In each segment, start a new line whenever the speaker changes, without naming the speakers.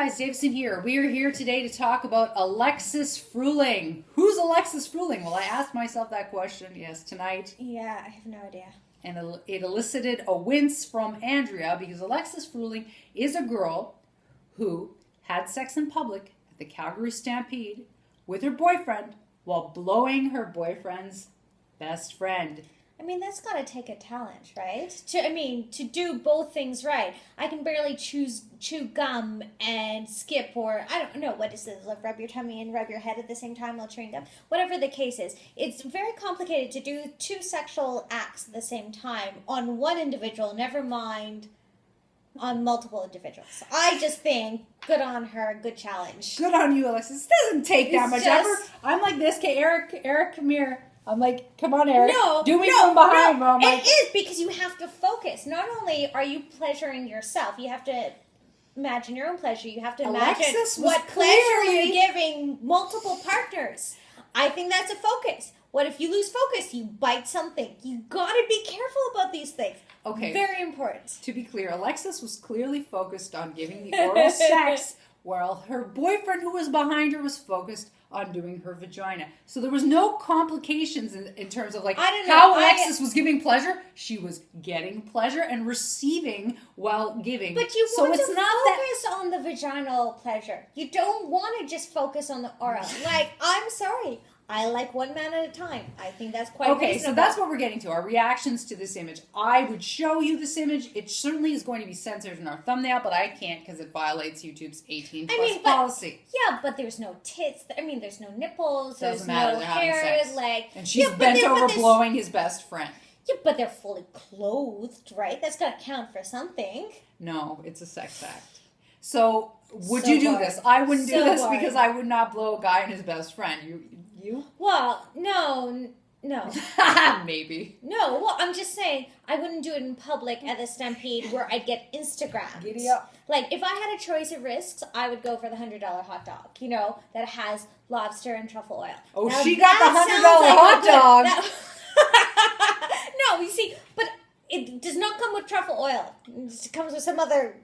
guys, Davison here. We are here today to talk about Alexis Frulling. Who's Alexis Frulling? Well, I asked myself that question, yes, tonight.
Yeah, I have no idea.
And it elicited a wince from Andrea because Alexis Frulling is a girl who had sex in public at the Calgary Stampede with her boyfriend while blowing her boyfriend's best friend.
I mean, that's got to take a talent, right? To do both things right. I can barely chew gum and skip, or I don't know, what is this? Like rub your tummy and rub your head at the same time while chewing gum? Whatever the case is. It's very complicated to do two sexual acts at the same time on one individual, never mind on multiple individuals. I just think, good on her, good challenge.
Good on you, Alexis. It doesn't take that much effort. I'm like this, okay, Eric, come here. I'm like, come on, Eric. Do me from behind, Mom.
It is because you have to focus. Not only are you pleasuring yourself, you have to imagine your own pleasure. You have to imagine what pleasure you're giving multiple partners. I think that's a focus. What if you lose focus? You bite something. You got to be careful about these things.
Okay.
Very important.
To be clear, Alexis was clearly focused on giving the oral sex, while her boyfriend, who was behind her, was focused on doing her vagina. So there was no complications in terms of like how Alexis was giving pleasure. She was getting pleasure and receiving while giving.
But you want to focus on the vaginal pleasure. You don't want to just focus on the oral. Like, I'm sorry. I like one man at a time. I think that's quite reasonable.
So that's what we're getting to, our reactions to this image. I would show you this image. It certainly is going to be censored in our thumbnail, but I can't because it violates YouTube's 18 plus policy.
Yeah, but there's no tits. There's no nipples.
Doesn't
there's
matter,
no hair. Like,
and she's bent over blowing his best friend.
Yeah, but they're fully clothed, right? That's got to count for something.
No, it's a sex act. So, would you do this? I wouldn't do this because I would not blow a guy and his best friend. You?
Well, no.
Maybe.
No, well, I'm just saying, I wouldn't do it in public at the Stampede where I'd get Instagrammed.
Giddy up.
Like, if I had a choice of risks, I would go for the $100 hot dog, that has lobster and truffle oil.
Oh, now, she got the $100 hot
dog. No, you see, but it does not come with truffle oil. It comes with some other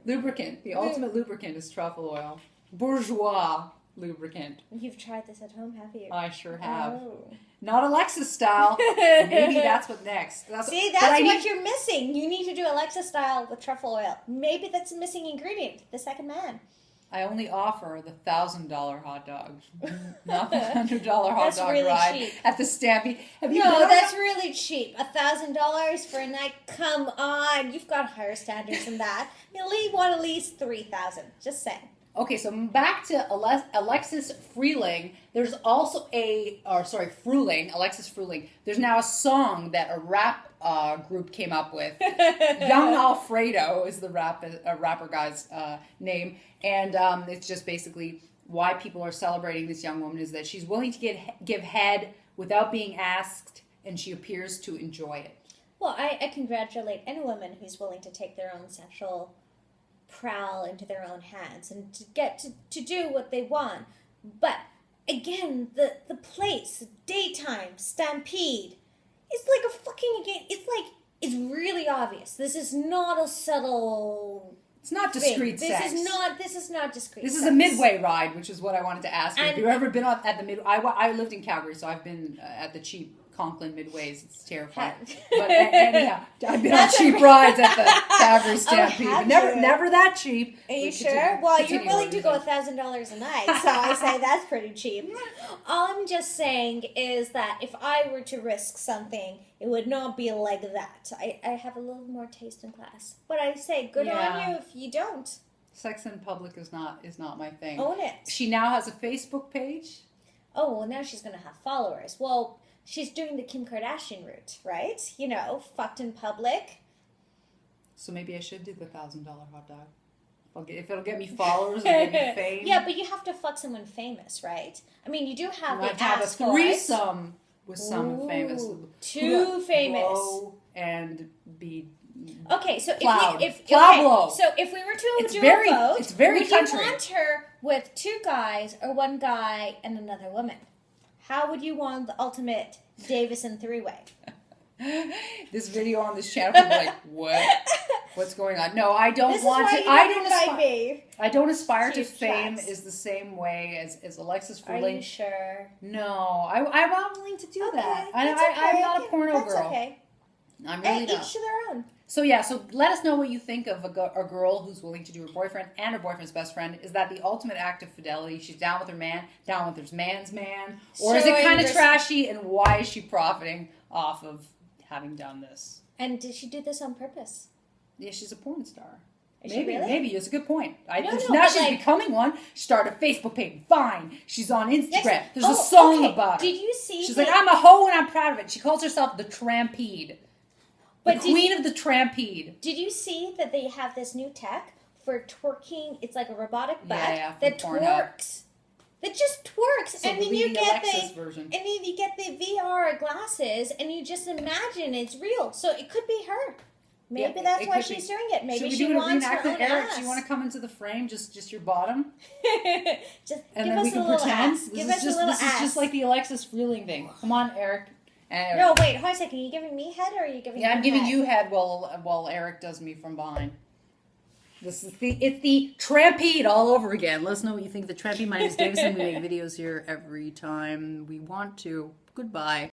lubricant. The ultimate lubricant is truffle oil. Bourgeois lubricant.
You've tried this at home, have you?
I sure have. Oh. Not Alexis style. Maybe that's what next.
That's what you're missing. You need to do Alexis style with truffle oil. Maybe that's a missing ingredient. The second man.
I only offer the $1,000 hot dog, not the $100 hot dog really ride cheap. At the Stampede.
That's really cheap. $1,000 for a night. Come on, you've got higher standards than that. You want at least $3,000. Just saying.
Okay, so back to Alexis Frulling. There's also Alexis Frulling. There's now a song that a rap group came up with. Young Alfredo is the rapper guy's name. And it's just basically why people are celebrating this young woman is that she's willing to give head without being asked, and she appears to enjoy it.
Well, I congratulate any woman who's willing to take their own sexual prowl into their own hands and to get to do what they want. But again, the place, daytime, Stampede, it's like a fucking game. It's really obvious. This is not a subtle.
It's not discreet sex.
This is not discreet.
This is a midway ride, which is what I wanted to ask you. Have you ever been at the midway? I lived in Calgary, so I've been at the cheap Conklin Midways. It's terrifying. But anyhow, I've been on cheap rides at the Calgary Stampede, but never that cheap.
Are you sure? Well, you're willing to go $1,000 a night, so I say that's pretty cheap. All I'm just saying is that if I were to risk something, it would not be like that. I have a little more taste and class. But I say, good on you if you don't.
Sex in public is not my thing.
Own it.
She now has a Facebook page.
Oh, well, now she's going to have followers. Well, she's doing the Kim Kardashian route, right? Fucked in public.
So maybe I should do the $1,000 hot dog. If it'll get me followers or get me fame.
Yeah, but you have to fuck someone famous, right? I mean, you do have
to have a threesome with someone famous.
Too famous.
Blow and be
okay, so
plowed.
So if we were to do a vote,
it's very
would
country.
You want her with two guys or one guy and another woman? How would you want the ultimate Davison three-way?
This video on this channel could be like, what? What's going on? No, I don't
This
want
is why
to.
you
I
don't
don't
invite
aspire.
me.
I don't aspire to
Cheap
fame
shots.
is the same way as Alexis
Are you
Frulling.
sure?
No, I'm not willing to do that.
That's
I'm not a porno
That's
girl.
okay.
I'm really
Each
not.
to their own.
So yeah, so let us know what you think of a girl who's willing to do her boyfriend and her boyfriend's best friend. Is that the ultimate act of fidelity? She's down with her man, down with her man's man, or is it
Showing
kind of
res-
trashy? And why is she profiting off of having done this?
And did she do this on purpose?
Yeah, she's a porn star.
Is she really?
Maybe it's a good point.
No,
now
but
she's
like-
becoming one. She started a Facebook page. Fine. She's on Instagram.
Yes.
There's a song
okay.
about it.
Did you see?
She's
that-
like, I'm a hoe and I'm proud of it. She calls herself the Trampede. The
But did
queen of the Trampede.
Did you see that they have this new tech for twerking? It's like a robotic butt
Yeah,
that
from Pornhub.
twerks. That just twerks,
So
and then
it'll be
you
the
get
Alexis
the
version.
and then you get the VR glasses, and you just imagine it's real. So it could be her. Maybe
Yeah,
that's
it
why
could be.
she's doing it. Maybe
Should we
she
do a
wants her
reenactment?
own
Eric,
ass.
do you want to come into the frame? Just your bottom?
Just
And
give
then
us
we
a
can
little
pretend?
ass.
This
Give
is
us
just,
a little
this
ass.
is just like the Alexis Frulling thing. Come on, Eric. And
No, wait, hold on a second. Are you giving me head or are you giving
Yeah,
me
I'm giving
head?
you head while Eric does me from behind. It's the Trampede all over again. Let us know what you think of the Trampede. My name is Davison. We make videos here every time we want to. Goodbye.